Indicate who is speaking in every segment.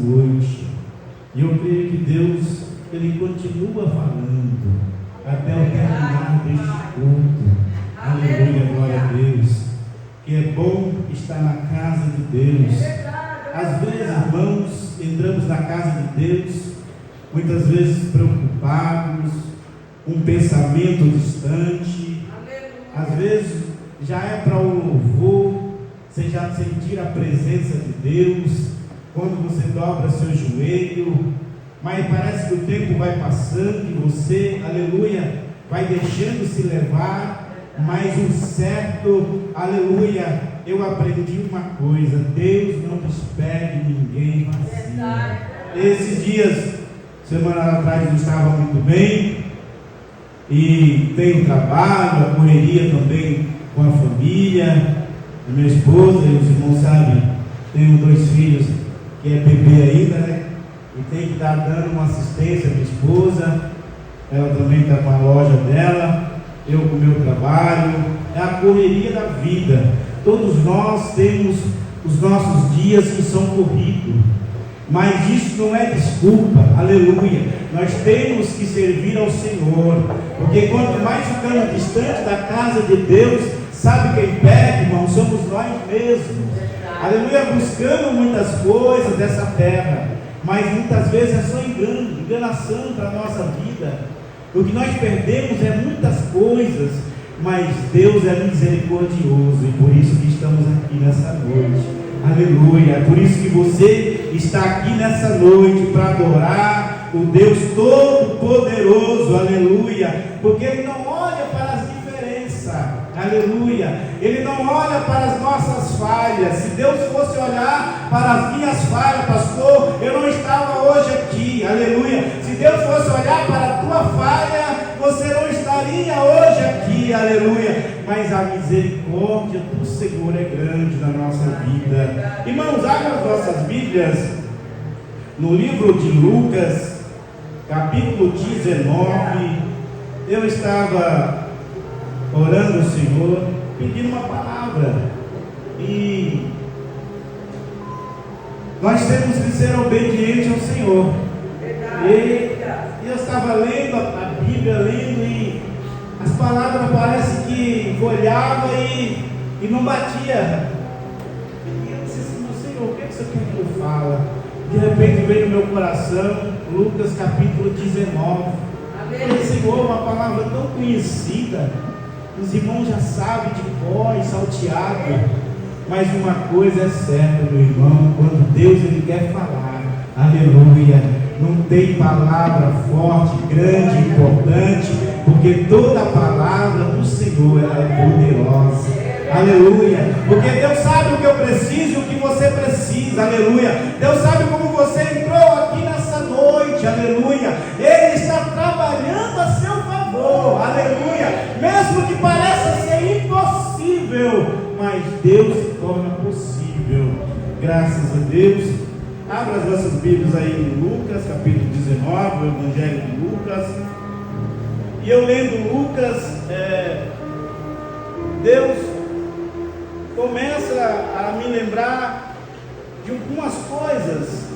Speaker 1: noite. E eu creio que Deus, Ele continua falando até o terminar deste culto. Aleluia, glória a Deus. Que é bom estar na casa de Deus. Às vezes, irmãos, entramos na casa de Deus, muitas vezes preocupados, com um pensamento distante. Às vezes já é para o louvor, você já sentir a presença de Deus, quando você dobra seu joelho, mas parece que o tempo vai passando e você, aleluia, vai deixando se levar. Mas o certo, aleluia, eu aprendi uma coisa: Deus não despede ninguém vazio. Esses dias, semana atrás, eu estava muito bem, e tenho trabalho, a correria também com a família, a minha esposa, e os irmãos sabem, tenho 2 filhos que é bebê ainda, né? E tem que estar dando uma assistência à minha esposa, ela também está com a loja dela, eu com o meu trabalho, é a correria da vida. Todos nós temos os nossos dias que são corridos, mas isso não é desculpa, aleluia. Nós temos que servir ao Senhor, porque quanto mais ficamos distante da casa de Deus, sabe quem perde, irmão? Somos nós mesmos, aleluia, buscando muitas coisas dessa terra, mas muitas vezes é só engano, enganação para a nossa vida. O que nós perdemos é muitas coisas, mas Deus é misericordioso, e por isso que estamos aqui nessa noite, aleluia. É por isso que você está aqui nessa noite, para adorar o Deus Todo-Poderoso, aleluia, porque Ele não olha para as diferenças, aleluia, Ele não olha para as nossas falhas. Se Deus fosse olhar para as minhas falhas, pastor, eu não estava hoje aqui, aleluia. Se Deus fosse olhar para a tua falha, você não estaria hoje aqui, aleluia. Mas a misericórdia do Senhor é grande na nossa vida. Irmãos, abram as nossas Bíblias no livro de Lucas, capítulo 19. Eu estava orando ao Senhor, pedindo uma palavra, e nós temos que ser obedientes ao Senhor. E eu estava lendo a Bíblia, e as palavras parece que olhava e não batia. E eu disse assim: Senhor, o que você quer que eu fale? De repente veio no meu coração Lucas capítulo 19. Eu falei: Senhor, uma palavra tão conhecida, os irmãos já sabem de cor e salteado, mas uma coisa é certa, meu irmão, quando Deus Ele quer falar, aleluia, não tem palavra forte, grande, importante, porque toda palavra do Senhor ela é poderosa, aleluia, porque Deus sabe o que eu preciso e o que você precisa, aleluia. Deus sabe como você entrou aqui nessa noite, aleluia. Ele está trabalhando a seu favor, aleluia, mesmo que pareça ser impossível, mas Deus se torna possível, graças a Deus. Abra as nossas Bíblias aí em Lucas, capítulo 19, o Evangelho de Lucas. E eu lendo Lucas, Deus começa a me lembrar de algumas coisas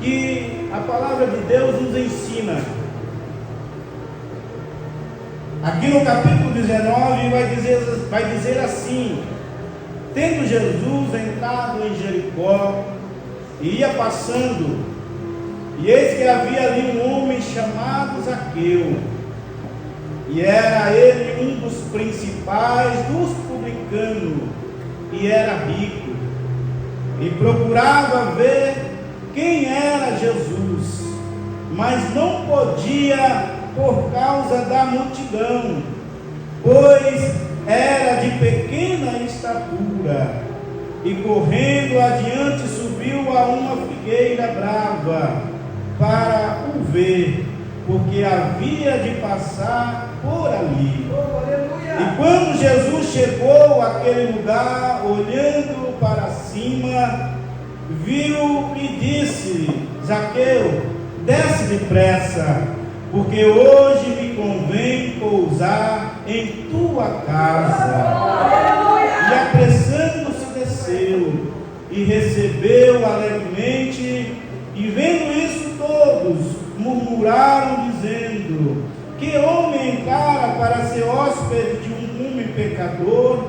Speaker 1: que a palavra de Deus nos ensina. Aqui no capítulo 19 vai dizer assim: tendo Jesus entrado em Jericó, e ia passando, e eis que havia ali um homem chamado Zaqueu, e era ele um dos principais dos publicanos, e era rico, e procurava ver quem era Jesus, mas não podia por causa da multidão, pois era de pequena estatura, e correndo adiante subiu a uma figueira brava para o ver, porque havia de passar por ali. E quando Jesus chegou àquele lugar, olhando para cima, viu e disse: Zaqueu, desce depressa, porque hoje me convém pousar em tua casa. E apressando-se desceu, e recebeu alegremente, e vendo isso todos murmuraram, dizendo: que homem encara para ser hóspede de um homem pecador?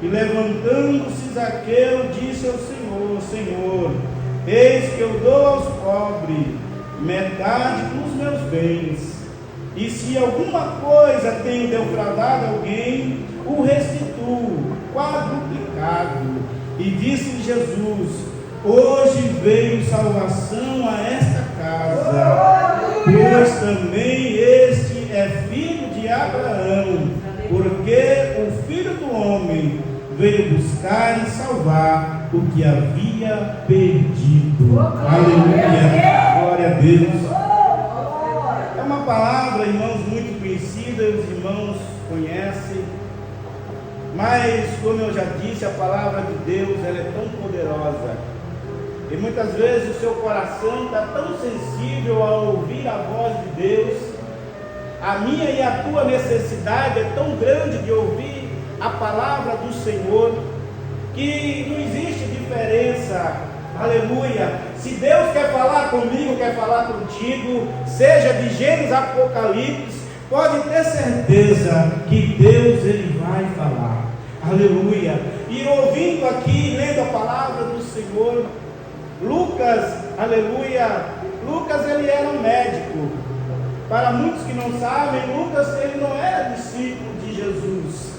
Speaker 1: E levantando-se Zaqueu, disse ao Senhor: Senhor, eis que eu dou aos pobres metade dos meus bens, e se alguma coisa tenho defraudado alguém, o restituo quadruplicado. E disse Jesus: hoje veio salvação a esta casa, pois também este é filho de Abraão, porque o Filho do Homem veio buscar e salvar o que havia perdido. Aleluia, glória a Deus. É uma palavra, irmãos, muito conhecida, os irmãos conhecem, mas como eu já disse, a palavra de Deus, ela é tão poderosa, e muitas vezes o seu coração está tão sensível a ouvir a voz de Deus. A minha e a tua necessidade é tão grande de ouvir a palavra do Senhor, que não existe diferença, aleluia. Se Deus quer falar comigo, quer falar contigo, seja de Gênesis a Apocalipse, pode ter certeza que Deus, ele vai falar, aleluia. E ouvindo aqui, lendo a palavra do Senhor, Lucas, aleluia, Lucas, ele era um médico. Para muitos que não sabem, Lucas, ele não era discípulo de Jesus.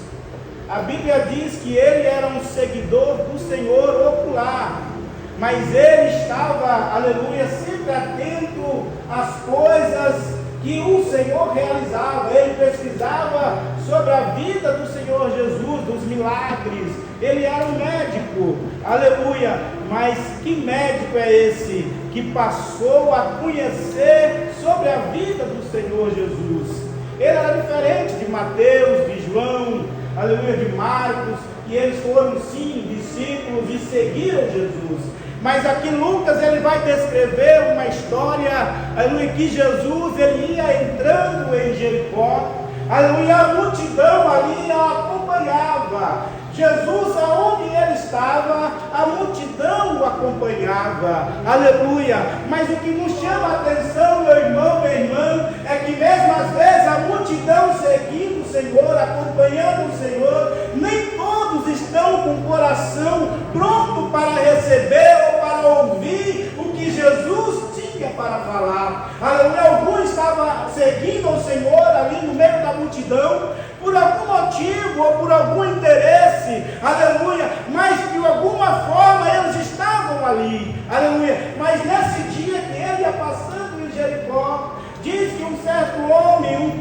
Speaker 1: A Bíblia diz que ele era um seguidor do Senhor ocular, mas ele estava, aleluia, sempre atento às coisas que o Senhor realizava. Ele pesquisava sobre a vida do Senhor Jesus, dos milagres. Ele era um médico, aleluia. Mas que médico é esse que passou a conhecer sobre a vida do Senhor Jesus? Ele era diferente de Mateus, de João, aleluia, de Marcos, e eles foram sim discípulos e seguiram Jesus. Mas aqui Lucas, ele vai descrever uma história, aleluia, que Jesus, ele ia entrando em Jericó, aleluia, a multidão ali a acompanhava. Jesus, aonde ele estava, a multidão o acompanhava, aleluia. Mas o que nos chama a atenção, meu irmão, minha irmã, é que mesmo às vezes a multidão seguindo o Senhor, acompanhando o Senhor, nem todos estão com o coração pronto para receber ou para ouvir o que Jesus tinha para falar, aleluia. Alguns estavam seguindo o Senhor ali no meio da multidão, por algum motivo ou por algum interesse, aleluia, mas de alguma forma eles estavam ali, aleluia. Mas nesse dia que ele ia passando em Jericó, diz que um certo homem, um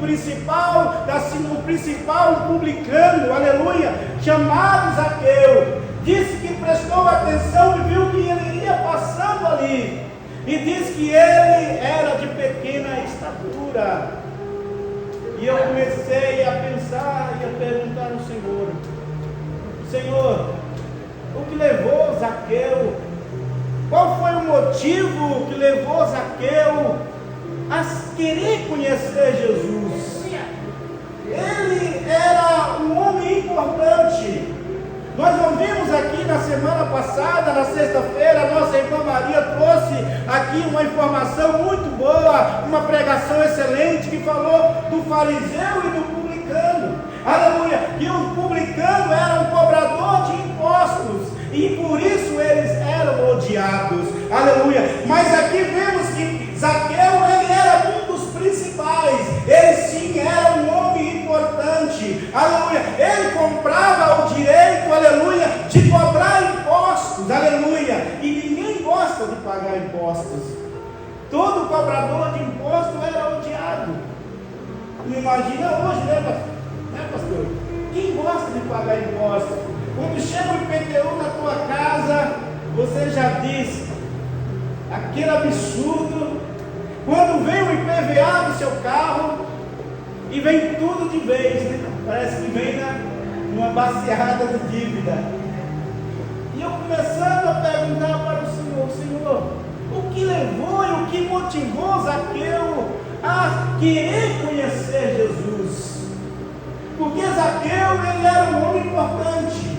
Speaker 1: publicano, aleluia, chamado Zaqueu, disse que prestou atenção e viu que ele ia passando ali, e disse que ele era de pequena estatura. E eu comecei a pensar e a perguntar ao Senhor: Senhor, o que levou Zaqueu? Qual foi o motivo que levou Zaqueu a querer conhecer Jesus? Ele era um homem importante. Nós ouvimos aqui na semana passada, na sexta-feira, a nossa irmã Maria trouxe aqui uma informação muito boa, uma pregação excelente, que falou do fariseu e do publicano, aleluia, que o publicano era um cobrador de impostos, e por isso eles eram odiados, aleluia. Mas aqui vemos que Zaqueu, ele era um dos principais, ele sim era um homem importante, aleluia. Ele comprava o direito, aleluia, de cobrar impostos, aleluia, e ninguém gosta de pagar impostos. Todo cobrador de imposto era odiado. Não imagina hoje, né, pastor? Quem gosta de pagar impostos? Quando chega o IPTU na tua casa, você já diz aquele absurdo. Quando vem o IPVA do seu carro, e vem tudo de vez, né? Parece que vem numa baciada de dívida. E eu começando a perguntar para o Senhor: Senhor, o que levou e o que motivou Zaqueu a querer conhecer Jesus? Porque Zaqueu, ele era um homem importante,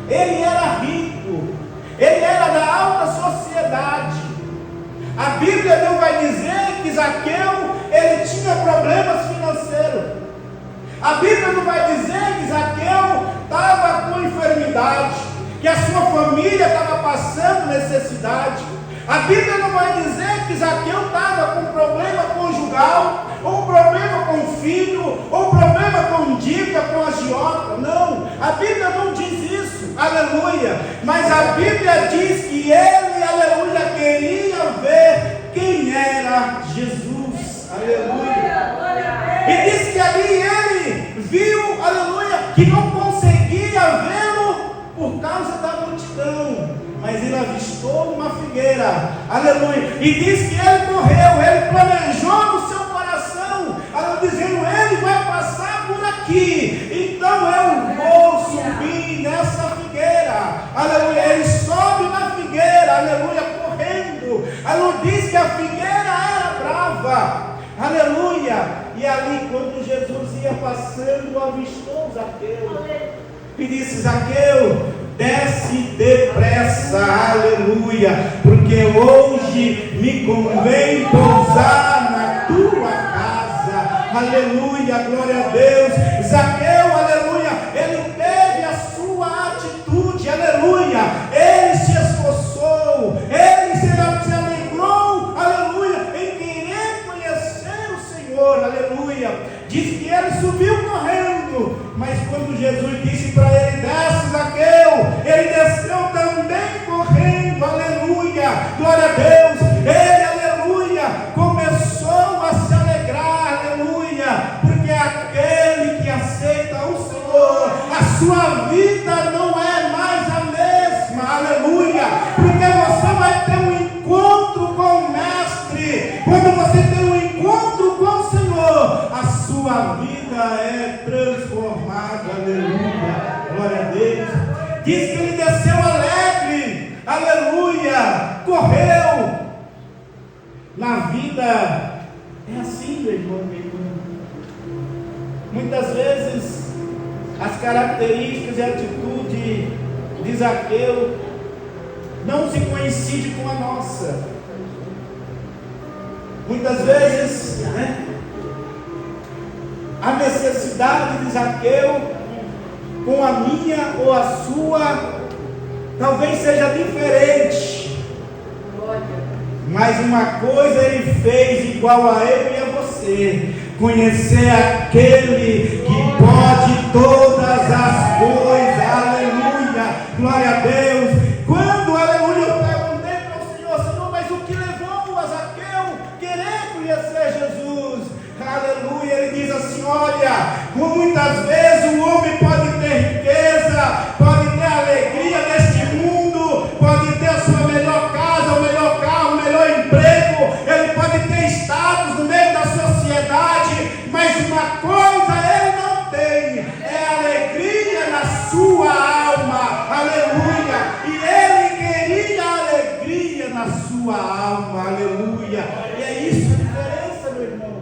Speaker 1: ele era rico, Ele era da alta sociedade. A Bíblia não vai dizer que Zaqueu, ele tinha problemas financeiros. A Bíblia não vai dizer que Zaqueu estava com enfermidade, que a sua família estava passando necessidade. A Bíblia não vai dizer que Zaqueu estava com problema conjugal, ou problema com o filho, ou problema com dívida, com agiota. Não, a Bíblia não diz isso, aleluia. Mas a Bíblia diz que ele, aleluia, queria ver quem era Jesus, aleluia. E diz que ali ele viu, aleluia, que não conseguia vê-lo por causa da multidão, mas ele avistou uma figueira, aleluia, e diz que ele correu, ele planejou no seu coração, dizendo, ele vai passar por aqui, então eu vou subir nessa figueira, aleluia. Ele sobe na figueira, aleluia, correndo, aleluia. Diz que a figueira era brava, aleluia, e ali quando Jesus ia passando, avistou Zaqueu, e disse, Zaqueu, desce depressa, aleluia, porque hoje me convém pousar na tua casa, aleluia, glória a Deus. Zaqueu, aleluia, ele teve a sua atitude, aleluia, ele se esforçou, ele se alegrou, aleluia, em querer conhecer o Senhor, aleluia. Diz que ele subiu correndo, mas quando Jesus disse para ele, desce, Zaqueu, ele desceu também correndo, aleluia, glória a Deus. Ele, aleluia, começou a se alegrar, aleluia, porque aquele que aceita o Senhor, a sua vida não é mais a mesma, aleluia, porque você vai ter um encontro com o Mestre. Quando você tem um encontro com o Senhor, a sua vida é transformada, aleluia, glória a Deus. Diz que ele desceu alegre, aleluia, correu. Na vida é assim, meu irmão, minha irmã. Muitas vezes as características e atitude de Zaqueu não se coincidem com a nossa. Muitas vezes, né, a necessidade de Zaqueu com a minha ou a sua talvez seja diferente, mas uma coisa ele fez igual a eu e a você: conhecer aquele que pode todas as coisas, aleluia, glória a Deus. Quando, aleluia, eu perguntei para o Senhor, Senhor, mas o que levou a Zaqueu querer conhecer Jesus? Aleluia, ele diz assim, olha, muitas vezes o homem pode ter riqueza, pode ter alegria neste mundo, pode ter a sua melhor casa, o melhor carro, o melhor emprego, ele pode ter status no meio da sociedade, mas uma coisa ele não tem, é alegria na sua alma, aleluia, e ele queria alegria na sua alma, aleluia, e é isso a diferença, meu irmão.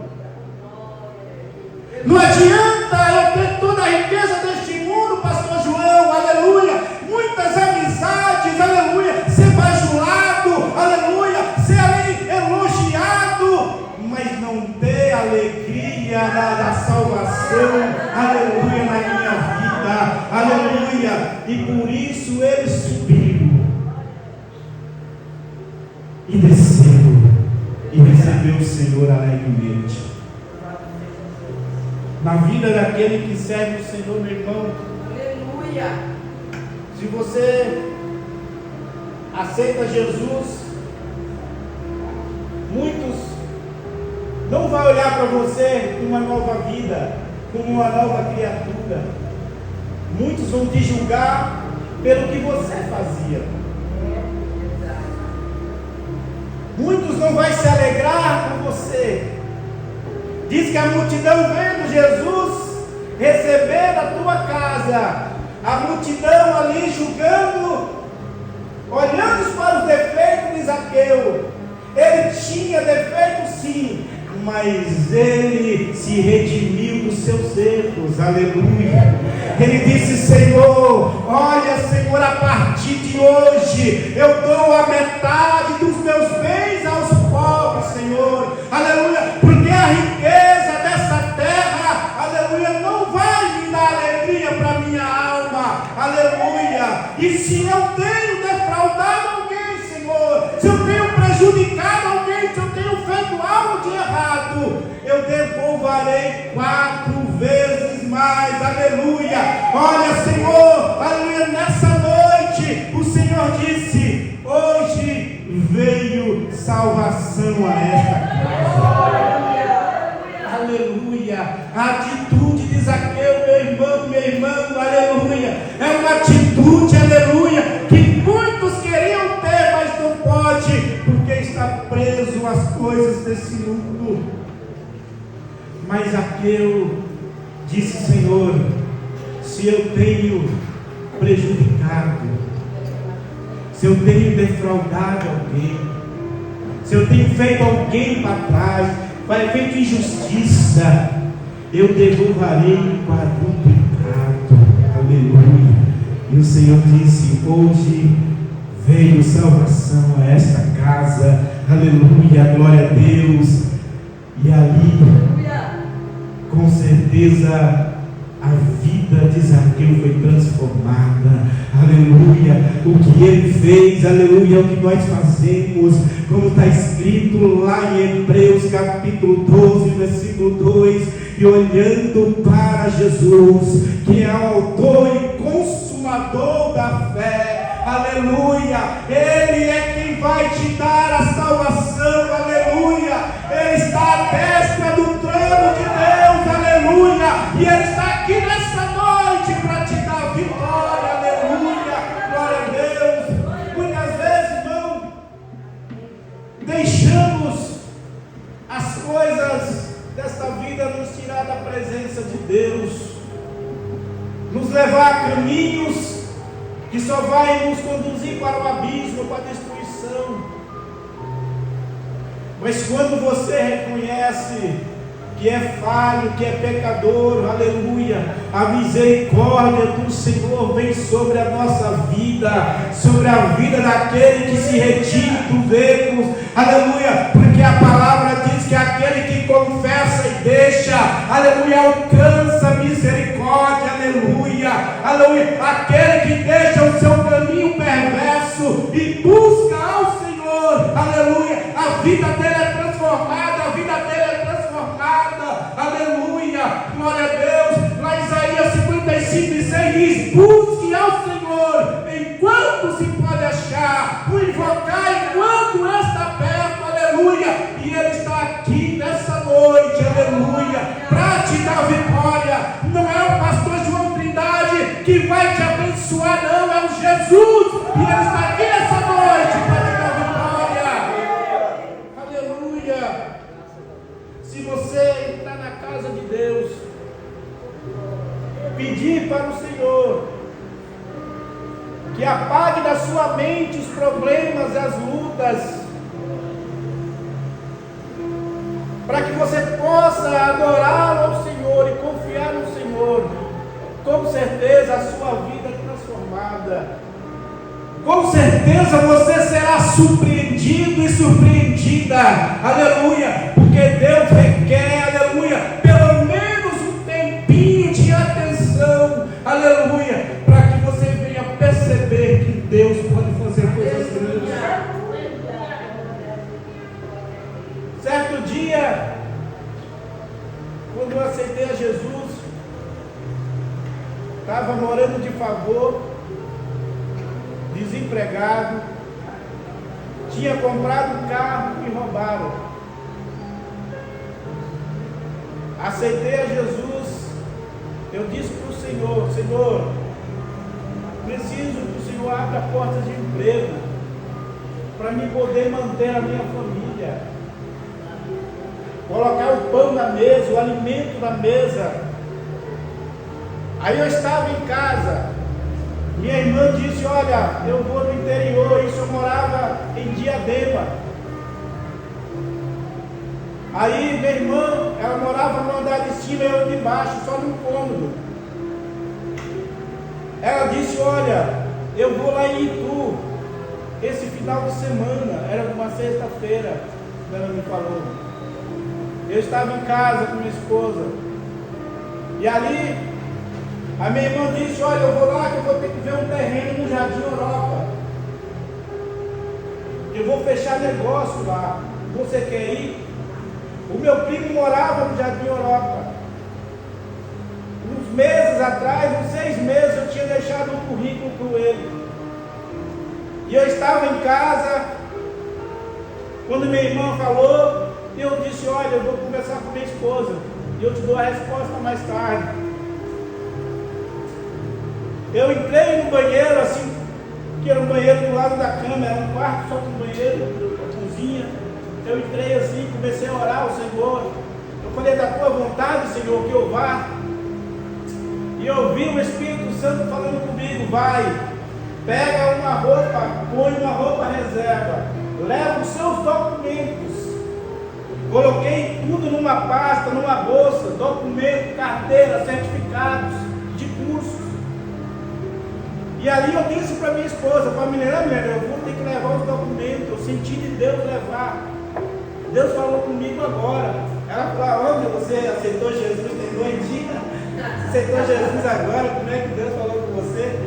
Speaker 1: Não adianta eu ter toda a riqueza deste mundo, pastor João, aleluia, muitas amizades, aleluia, ser bajulado, aleluia, ser ali elogiado, mas não ter alegria da salvação, aleluia, na minha vida, aleluia, e por isso ele subiu e desceu e recebeu o Senhor alegremente. Na vida daquele que serve o Senhor, meu irmão, aleluia, se você aceita Jesus, muitos não vão olhar para você com uma nova vida, como uma nova criatura. Muitos vão te julgar pelo que você fazia. Muitos não vão se alegrar com você. Diz que a multidão vendo Jesus receber a tua casa, a multidão ali julgando, olhando para os defeitos de Zaqueu. Ele tinha defeito sim, mas ele se redimiu dos seus erros, aleluia. Ele disse: Senhor, olha, Senhor, a partir de hoje eu dou a metade dos meus bens aos pobres, Senhor, aleluia, porque a riqueza dessa terra, aleluia, não vai me dar alegria para minha alma, aleluia. E se eu tenho defraudado alguém, Senhor, se eu tenho prejudicado alguém, se eu tenho feito algo de errado, eu devolverei 4 vezes mais, aleluia. Olha, Senhor, aleluia, nessa noite o Senhor disse: hoje veio salvação a esta casa, aleluia. A atitude de Zaqueu, meu irmão, minha irmã, aleluia, é uma atitude, aleluia, que muitos queriam ter, mas não pode, porque está preso às coisas desse mundo. Mas Zaqueu disse: Senhor, se eu tenho prejudicado, se eu tenho defraudado alguém, se eu tenho feito alguém para trás, feito injustiça, eu devolverei quadruplicado, aleluia. E o Senhor disse: hoje veio salvação a esta casa, aleluia, glória a Deus. E ali, com certeza, a vida de Zaqueu foi transformada, aleluia. O que ele fez, aleluia, é o que nós fazemos, como está escrito lá em Hebreus capítulo 12, versículo 2: e olhando para Jesus, que é o autor e consumador da fé, aleluia, ele é quem vai te dar a salvação, aleluia. Ele está à destra do trono de Deus, aleluia, e ele está aqui nessa noite para te dar vitória, aleluia, glória a Deus. Muitas vezes, irmão, deixamos as coisas desta vida nos tirar da presença de Deus, nos levar a caminhos que só vai nos conduzir para o abismo, para a destruição. Mas quando você reconhece que é falho, que é pecador, aleluia, a misericórdia do Senhor vem sobre a nossa vida, sobre a vida daquele que se retira dos erros, aleluia, porque a palavra diz que aquele que confessa e deixa, aleluia, alcança misericórdia, aleluia, aleluia. Aquele que deixa o seu caminho perverso e busca ao Senhor, aleluia, a vida dele é transformada, a vida dele é transformada, aleluia, glória a Deus. Lá em Isaías 55:6 diz: busque ao Senhor enquanto se pode achar, o invocar enquanto está perto, aleluia. E ele está aqui nessa noite, aleluia, para te dar vitória. Não é o pastor João Trindade que vai te abençoar, não, é o Jesus, e ele está aqui nessa noite para te dar vitória, aleluia. Se você entrar na casa de Deus, pedir para o Senhor que apague da sua mente os problemas e as lutas, para que você possa adorar ao Senhor e confiar no Senhor, com certeza a sua vida é transformada, com certeza você será surpreendido e surpreendida, aleluia, porque Deus requer, aleluia, pelo menos um tempinho de atenção, aleluia, para que você venha perceber que Deus pode fazer coisas grandes. Certo dia, quando eu aceitei a Jesus, estava morando de favor, desempregado, tinha comprado um carro e roubaram. Aceitei a Jesus, eu disse para o Senhor: Senhor, preciso que o Senhor abra portas de emprego, para me poder manter a minha família, colocar o pão na mesa, o alimento na mesa. Aí eu estava em casa, minha irmã disse: olha, eu vou no interior, isso eu morava em Diadema. Aí minha irmã, ela morava no andar de cima e eu de baixo, só num cômodo. Ela disse: olha, eu vou lá em Itu esse final de semana. Era uma sexta-feira, ela me falou. Eu estava em casa com minha esposa. E ali, a minha irmã disse: olha, eu vou lá que eu vou ter que ver um terreno no Jardim Europa. Eu vou fechar negócio lá. Você quer ir? O meu primo morava no Jardim Europa. Uns meses atrás, uns 6 meses, eu tinha deixado um currículo com ele. E eu estava em casa, quando minha irmã falou, eu disse: olha, eu vou conversar com minha esposa e eu te dou a resposta mais tarde. Eu entrei no banheiro, assim, que era um banheiro do lado da cama, era um quarto só com banheiro, a cozinha. Eu entrei assim, comecei a orar ao Senhor. Eu falei: da tua vontade, Senhor, que eu vá. E eu ouvi o Espírito Santo falando comigo: vai, pega uma roupa, põe uma roupa reserva, leva os seus documentos. Coloquei tudo numa pasta, numa bolsa, documento, carteira, certificados de cursos. E ali eu disse para minha esposa: família, eu vou ter que levar os documentos. Eu senti de Deus levar. Deus falou comigo agora. Ela falou: onde você aceitou Jesus? Tem 2 dias? Aceitou Jesus agora? Como é que Deus falou com você?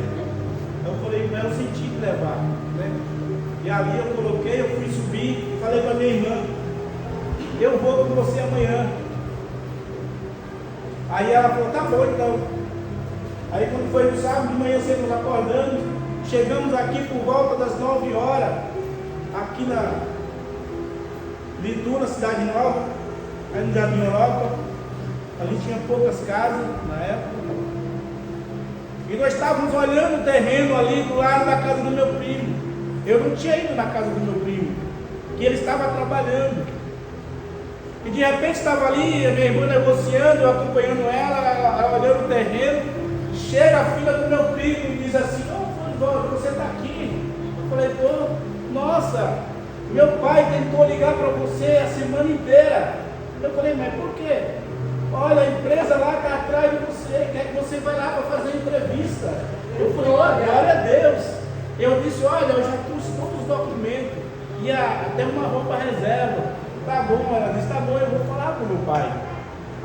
Speaker 1: Eu falei: não, eu senti de levar, né? E ali eu coloquei, eu fui subir e falei para minha irmã: eu vou com você amanhã. Aí ela falou: tá bom então. Aí quando foi no sábado de manhã cedo, nos acordamos, chegamos aqui por volta das 9 horas, aqui na Itu, na Cidade Nova, aí no Jardim Europa. Ali tinha poucas casas na época. E nós estávamos olhando o terreno ali do lado da casa do meu primo. Eu não tinha ido na casa do meu primo, que ele estava trabalhando. E de repente estava ali a minha irmã negociando, eu acompanhando ela olhando o terreno. Chega a filha do meu primo e diz assim: ô, você está aqui? Eu falei: pô, nossa, meu pai tentou ligar para você a semana inteira. Eu falei: mas por quê? Olha, a empresa lá está atrás de você, quer que você vá lá para fazer entrevista. Eu falei: olha, glória a Deus. Eu disse: olha, eu já trouxe todos os documentos e até uma roupa reserva. Tá bom, ela disse: tá bom, eu vou falar com o meu pai.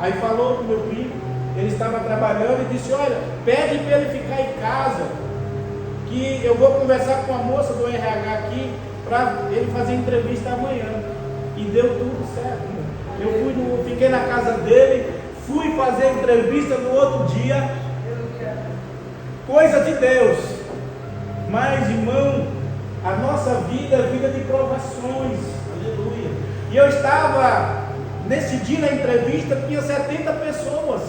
Speaker 1: Aí falou com o meu primo, ele estava trabalhando e disse: olha, pede para ele ficar em casa, que eu vou conversar com a moça do RH aqui, para ele fazer entrevista amanhã. E deu tudo certo. Eu fiquei na casa dele, fui fazer entrevista no outro dia. Coisa de Deus. Mas, irmão, a nossa vida é vida de provações. Aleluia. E eu estava, nesse dia na entrevista, tinha 70 pessoas.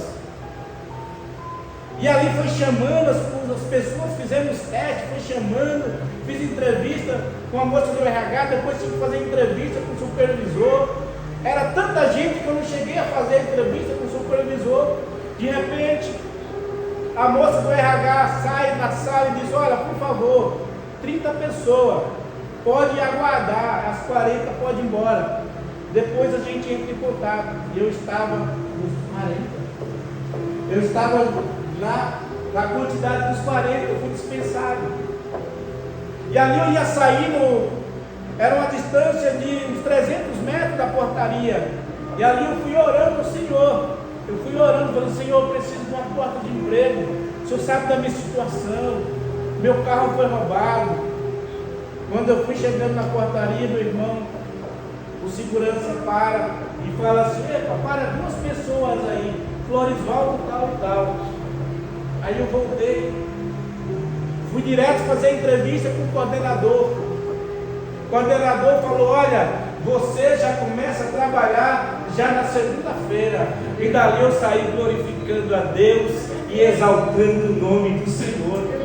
Speaker 1: E ali foi chamando as pessoas, fizemos teste, foi chamando, fiz entrevista com a moça do RH, depois tive que fazer entrevista com o supervisor. Era tanta gente que eu não cheguei a fazer entrevista com o supervisor. De repente, a moça do RH sai da sala e diz: olha, por favor, 30 pessoas, pode aguardar, as 40 pode ir embora. Depois a gente entra em contato. E eu estava nos 40. Eu estava na quantidade dos 40, eu fui dispensado. E ali eu ia sair, era uma distância de uns 300 metros da portaria. E ali eu fui orando ao Senhor. Eu fui orando, falando: Senhor, eu preciso de uma porta de emprego. O Senhor sabe da minha situação. Meu carro foi roubado. Quando eu fui chegando na portaria, meu irmão, o segurança para e fala assim: epa, para 2 pessoas aí, Florisvaldo, tal e tal. Aí eu voltei, fui direto fazer entrevista com o coordenador. O coordenador falou: olha, você já começa a trabalhar já na segunda-feira. E dali eu saí glorificando a Deus e exaltando o nome do Senhor.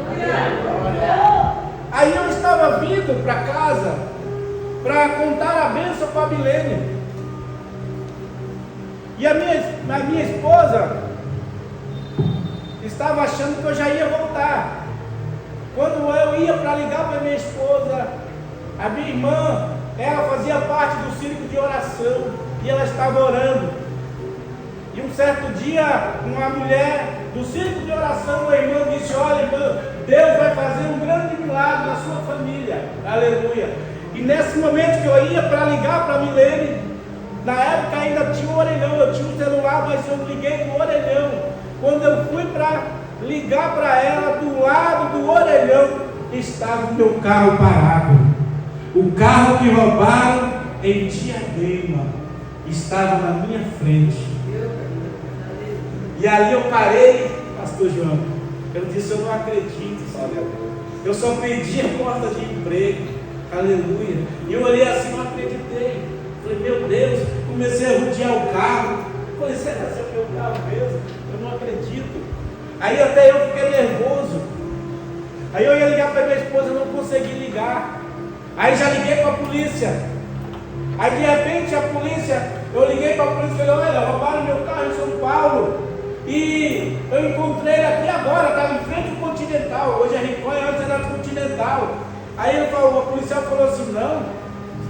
Speaker 1: Aí eu estava vindo para casa para contar a bênção para a Milene. E a minha esposa estava achando que eu já ia voltar. Quando eu ia para ligar para minha esposa, a minha irmã, ela fazia parte do círculo de oração. E e ela estava orando. E um certo dia, uma mulher do círculo de oração, a irmã disse: olha, irmã, Deus vai fazer um grande milagre na sua família. Aleluia. E nesse momento que eu ia para ligar para a Milene, na época ainda tinha um orelhão, eu tinha um celular, mas eu liguei no orelhão. Quando eu fui para ligar para ela, do lado do orelhão estava o meu carro parado. O carro que roubaram em Diadema estava na minha frente. E ali eu parei, pastor João. Eu disse: eu não acredito, sabe? Eu só pedi a porta de emprego. Aleluia. E eu olhei assim, não acreditei. Falei: meu Deus. Comecei a rodear o carro. Falei: será que é o meu carro mesmo? Eu não acredito. Aí até eu fiquei nervoso. Aí eu ia ligar para minha esposa, eu não consegui ligar. Aí já liguei para a polícia. Aí de repente a polícia, eu liguei para a polícia e falei: olha, roubaram meu carro em São Paulo. E eu encontrei ele aqui agora, estava em frente ao Continental. Hoje é Rincon, antes era Continental. Aí ele falou, o policial falou assim: não,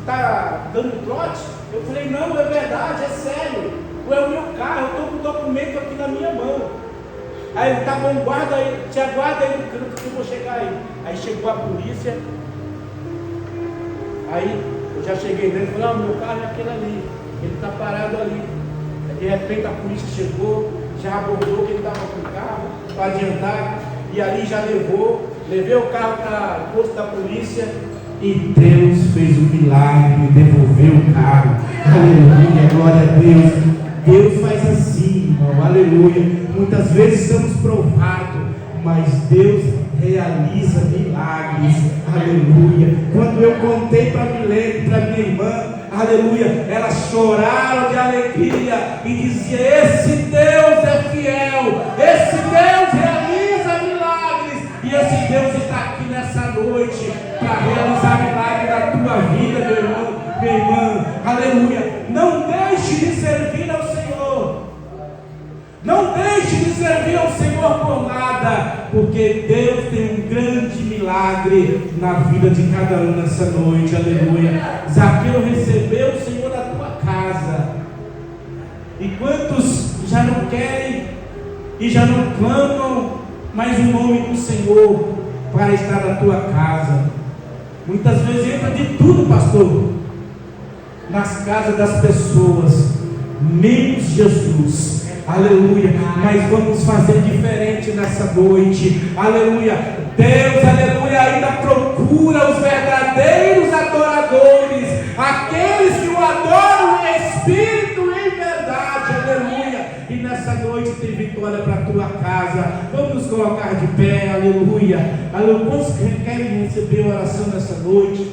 Speaker 1: está dando trote? Eu falei: não, é verdade, é sério. É o meu carro, eu estou com o documento aqui na minha mão. Aí ele: tá bom, guarda aí, te aguarda aí no canto que eu vou chegar aí. Aí chegou a polícia. Aí eu já cheguei dentro e falei: meu carro é aquele ali, ele está parado ali. De repente a polícia chegou, já abordou que ele estava com o carro para adiantar, e ali já levei o carro para o posto da polícia, e Deus fez um milagre, devolveu o carro. Aleluia, glória a Deus. Deus faz assim, irmão, aleluia. Muitas vezes somos provados, mas Deus realiza milagres, aleluia. Quando eu contei para Milene, para minha irmã, aleluia, elas choraram de alegria e diziam: esse Deus é fiel, esse Deus realiza milagres, e esse Deus está aqui nessa noite para realizar milagres na tua vida, meu irmão, minha irmã, aleluia. Não deixe de servir ao Senhor, não deixe de servir ao Senhor por nada, porque Deus tem um grande milagre na vida de cada um nessa noite, aleluia. Zaqueu recebeu o Senhor na tua casa, e quantos já não querem e já não clamam mais o nome do Senhor para estar na tua casa? Muitas vezes entra de tudo, pastor, nas casas das pessoas, menos Jesus. Aleluia, mas vamos fazer diferente nessa noite, aleluia. Deus, aleluia, ainda procura os verdadeiros adoradores, aqueles que o adoram em espírito e em verdade, aleluia. E nessa noite tem vitória para a tua casa. Vamos nos colocar de pé, aleluia. Aleluia. Quantos querem receber a oração nessa noite?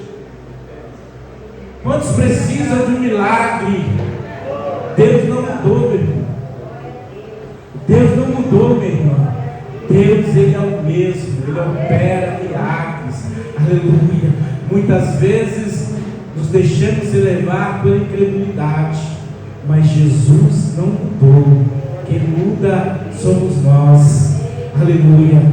Speaker 1: Quantos precisam de um milagre? Deus não mudou, meu irmão. Deus não mudou, meu irmão. Deus, Ele é o mesmo. Ele opera milagres. Aleluia. Muitas vezes nos deixamos se levar pela incredulidade, mas Jesus não mudou. Quem muda somos nós. Aleluia.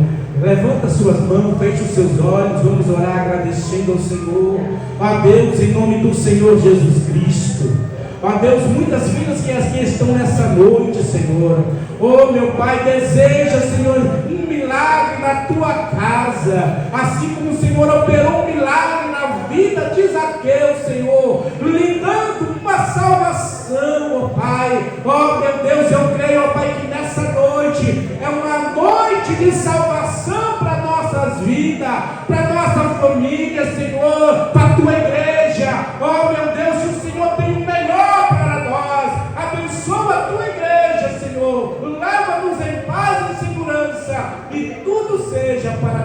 Speaker 1: Levanta suas mãos, feche os seus olhos. Vamos orar agradecendo ao Senhor. Ó Deus, em nome do Senhor Jesus Cristo. Ó Deus, muitas vidas que aqui estão nessa noite, Senhor. Oh meu Pai, deseja, Senhor, um milagre na tua casa, assim como o Senhor operou um milagre na vida de Zaqueu, Senhor, lhe dando uma salvação, ó Pai. Oh meu Deus, eu creio, ó Pai, que nessa noite é uma noite de salvação para nossas vidas, para nossa família, Senhor, para a tua igreja. Oh meu Deus, se o Senhor tem o melhor para nós, abençoa a tua igreja, Senhor, leva-nos em paz e segurança, e tudo seja para